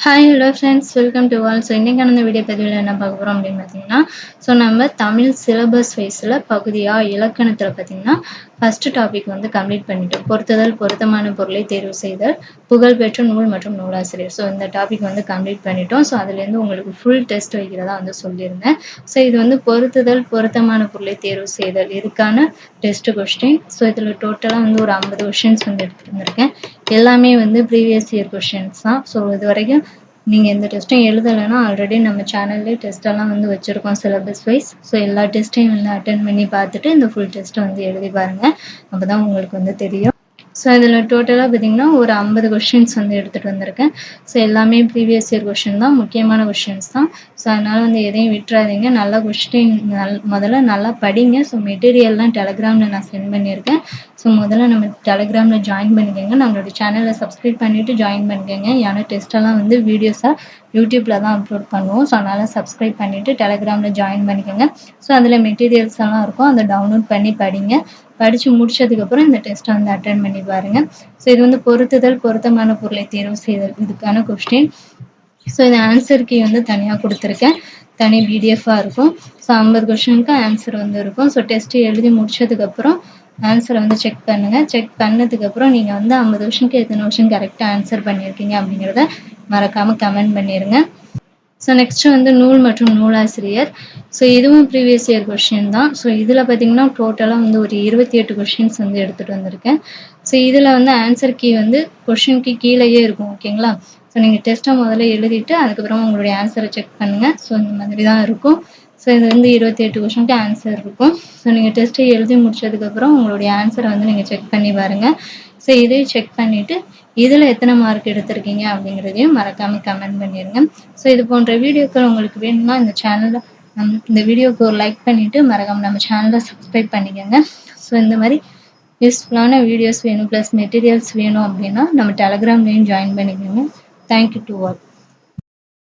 Hi hello friends welcome to all. So இன்றைக்கான இந்த video பதிவில் என்ன பார்க்க போகிறோம் அப்படின்னு பார்த்தீங்கன்னா, ஸோ நம்ம தமிழ் சிலபஸ் வைஸில் பகுதியாக இலக்கணத்தில் பார்த்தீங்கன்னா ஃபஸ்ட்டு டாபிக் வந்து கம்ப்ளீட் பண்ணிட்டோம். பொருத்துதல், பொருத்தமான பொருளை தேர்வு செய்தல், புகழ்பெற்ற நூல் மற்றும் நூலாசிரியர். ஸோ இந்த டாபிக் வந்து கம்ப்ளீட் பண்ணிட்டோம். ஸோ அதுலேருந்து உங்களுக்கு ஃபுல் டெஸ்ட் வைக்கிறதா வந்து சொல்லியிருந்தேன். ஸோ இது வந்து பொருத்துதல், பொருத்தமான பொருளை தேர்வு செய்தல் இதுக்கான டெஸ்ட் கொஸ்டின். ஸோ இதில் டோட்டலாக வந்து ஒரு 50 கொஸ்டின்ஸ் வந்து எடுத்துகிட்டு வந்திருக்கேன். எல்லாமே வந்து ப்ரீவியஸ் இயர் கொஸ்டின்ஸ் தான். ஸோ இது வரைக்கும் நீங்கள் எந்த டெஸ்ட்டும் எழுதலைன்னா ஆல்ரெடி நம்ம சேனல்லே டெஸ்ட்டெல்லாம் வந்து வச்சுருக்கோம் சிலபஸ் வைஸ். ஸோ எல்லா டெஸ்ட்டையும் வந்து அட்டென்ட் பண்ணி பார்த்துட்டு இந்த ஃபுல் டெஸ்ட்டை வந்து எழுதி பாருங்கள். அப்போ தான் உங்களுக்கு வந்து தெரியும். ஸோ இதில் டோட்டலாக பார்த்தீங்கன்னா ஒரு 50 கொஸ்டின்ஸ் வந்து எடுத்துகிட்டு வந்திருக்கேன். ஸோ எல்லாமே ப்ரீவியஸ் இயர் கொஸ்டின் தான், முக்கியமான கொஸ்டின்ஸ் தான். ஸோ அதனால் வந்து எதையும் விட்டுறாதீங்க. நல்லா கொஸ்டின் முதல்ல நல்லா படிங்க. ஸோ மெட்டீரியல்லாம் டெலகிராமில் நான் சென்ட் பண்ணியிருக்கேன். ஸோ முதல்ல நம்ம டெலகிராமில் ஜாயின் பண்ணிக்கோங்க. நம்மளோட சேனலை சப்ஸ்கிரைப் பண்ணிவிட்டு ஜாயின் பண்ணிக்கோங்க. ஏன்னா டெஸ்ட்டெல்லாம் வந்து வீடியோஸாக யூடியூப்பில் தான் அப்லோட் பண்ணுவோம். ஸோ அதனால் சப்ஸ்கிரைப் பண்ணிவிட்டு டெலகிராமில் ஜாயின் பண்ணிக்கோங்க. ஸோ அதில் மெட்டீரியல்ஸ் எல்லாம் இருக்கும், அதை டவுன்லோட் பண்ணி படிங்க. படித்து முடிச்சதுக்கப்புறம் இந்த டெஸ்ட்டை வந்து அட்டென்ட் பண்ணி பாருங்கள். ஸோ இது வந்து பொருத்துதல், பொருத்தமான பொருளை தேர்வு செய்தல் இதுக்கான கொஸ்டின். ஸோ இந்த ஆன்சர் கீ வந்து தனியாக கொடுத்துருக்கேன், தனி பிடிஎஃபாக இருக்கும். ஸோ 50 கொஸ்டினுக்கு ஆன்சர் வந்து இருக்கும். ஸோ டெஸ்ட்டு எழுதி முடிச்சதுக்கப்புறம் ஆன்சரை வந்து செக் பண்ணுங்கள். செக் பண்ணதுக்கப்புறம் நீங்கள் வந்து 50 கொஸ்டினுக்கு எத்தனை கொஸ்டின் கரெக்டாக ஆன்சர் பண்ணியிருக்கீங்க அப்படிங்கிறத மறக்காமல் கமெண்ட் பண்ணிடுங்க. ஸோ நெக்ஸ்ட்டு வந்து நூல் மற்றும் நூலாசிரியர். ஸோ இதுவும் ப்ரீவியஸ் இயர் கொஸ்டின் தான். ஸோ இதில் பார்த்தீங்கன்னா டோட்டலாக வந்து ஒரு 28 கொஸ்டின்ஸ் வந்து எடுத்துகிட்டு வந்திருக்கேன். ஸோ இதில் வந்து ஆன்சர் கீ வந்து கொஸ்டினுக்கு கீழேயே இருக்கும், ஓகேங்களா? ஸோ நீங்கள் டெஸ்ட்டை முதல்ல எழுதிட்டு அதுக்கப்புறம் உங்களுடைய ஆன்சரை செக் பண்ணுங்கள். ஸோ இந்த மாதிரி தான் இருக்கும். ஸோ இது வந்து 28 கொஸ்டினுக்கு ஆன்சர் இருக்கும். ஸோ நீங்கள் டெஸ்ட்டை எழுதி முடிச்சதுக்கப்புறம் உங்களுடைய ஆன்சரை வந்து நீங்கள் செக் பண்ணி பாருங்கள். ஸோ இதையும் செக் பண்ணிவிட்டு இதில் எத்தனை மார்க் எடுத்திருக்கீங்க அப்படிங்கிறதையும் மறக்காமல் கமெண்ட் பண்ணிடுங்க. ஸோ இது போன்ற வீடியோக்கள் உங்களுக்கு வேணும்னா இந்த வீடியோக்கு ஒரு லைக் பண்ணிவிட்டு மறக்காமல் நம்ம சேனலை சப்ஸ்கிரைப் பண்ணிக்கோங்க. ஸோ இந்த மாதிரி யூஸ்ஃபுல்லான வீடியோஸ் வேணும் ப்ளஸ் மெட்டீரியல்ஸ் வேணும் அப்படின்னா நம்ம டெலகிராம்லேயும் ஜாயின் பண்ணிக்கோங்க. Thank you to all.